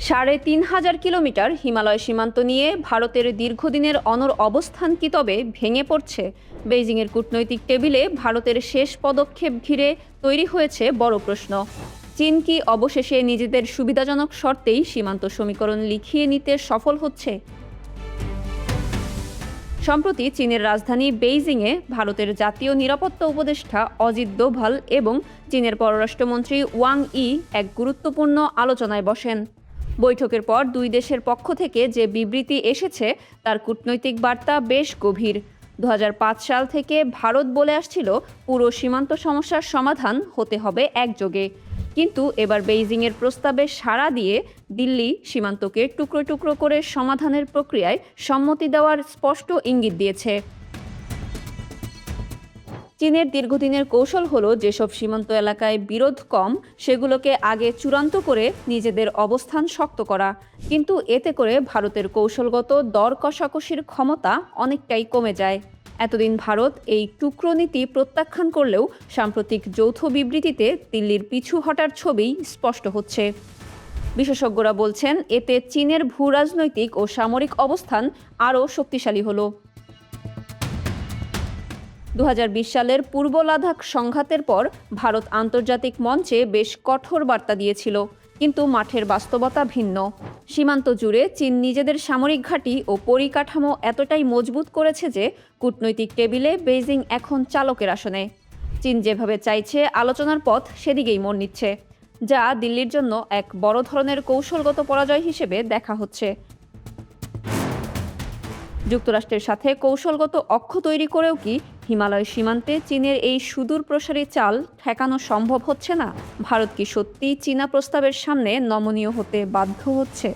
৩,৫০০ kilometre Himalaya সীমান্ত নিয়ে ভারতের দীর্ঘদিনের অনড় অবস্থান কি তবে ভেঙে পড়ছে? বেইজিংয়ের কূটনৈতিক টেবিলে ভারতের শেষ পদক্ষেপ ঘিরে তৈরি হয়েছে বড় প্রশ্ন। চীন কি অবশেষে নিজেদের সুবিধাজনক শর্তেই সীমান্ত সমীকরণ লিখিয়ে নিতে সফল হচ্ছে? সম্প্রতি চীনের রাজধানী বেইজিংয়ে ভারতের জাতীয় নিরাপত্তা উপদেষ্টা অজিত দোভাল এবং চীনের পররাষ্ট্রমন্ত্রী ওয়াং ই এক গুরুত্বপূর্ণ আলোচনায় বসেন। বৈঠকের পর দুই দেশের পক্ষ থেকে যে বিবৃতি এসেছে তার কূটনৈতিক বার্তা বেশ গভীর। ২০০৫ সাল থেকে ভারত বলে আসছিল পুরো সীমান্ত সমস্যার সমাধান হতে হবে একযোগে, কিন্তু এবার বেইজিংয়ের প্রস্তাবে সাড়া দিয়ে দিল্লি সীমান্তকে টুকরো টুকরো করে সমাধানের প্রক্রিয়ায় সম্মতি দেওয়ার স্পষ্ট ইঙ্গিত দিয়েছে। চীনের দীর্ঘদিনের কৌশল হলো যেসব সীমান্ত এলাকায় বিরোধ কম সেগুলোকে আগে চূড়ান্ত করে নিজেদের অবস্থান শক্ত করা, কিন্তু এতে করে ভারতের কৌশলগত দর কষাকষির ক্ষমতা অনেকটাই কমে যায়। এতদিন ভারত এই টুকরো নীতি প্রত্যাখ্যান করলেও সাম্প্রতিক যৌথ বিবৃতিতে দিল্লির পিছু হটার ছবিই স্পষ্ট হচ্ছে। বিশেষজ্ঞরা বলছেন এতে চীনের ভূরাজনৈতিক ও সামরিক অবস্থান আরও শক্তিশালী হলো। ২০২০ সালের পূর্ব লাদাখ সংঘাতের পর ভারত আন্তর্জাতিক মঞ্চে বেশ কঠোর বার্তা দিয়েছিল, কিন্তু মাঠের বাস্তবতা ভিন্ন। সীমান্ত জুড়ে চীন নিজেদের সামরিক ঘাঁটি ও পরিকাঠামো এতটাই মজবুত করেছে যে কূটনৈতিক টেবিলে বেইজিং এখন চালকের আসনে। চীন যেভাবে চাইছে আলোচনার পথ সেদিকেই মোড় নিচ্ছে, যা দিল্লির জন্য এক বড় ধরনের কৌশলগত পরাজয় হিসেবে দেখা হচ্ছে। যুক্তরাষ্ট্রের সাথে কৌশলগত অক্ষ তৈরি করেও কি হিমালয় সীমান্তে চীনের এই সুদূর প্রসারী চাল ঠেকানো সম্ভব হচ্ছে না? ভারত কি সত্যিই চীনা প্রস্তাবের সামনে নমনীয় হতে বাধ্য হচ্ছে?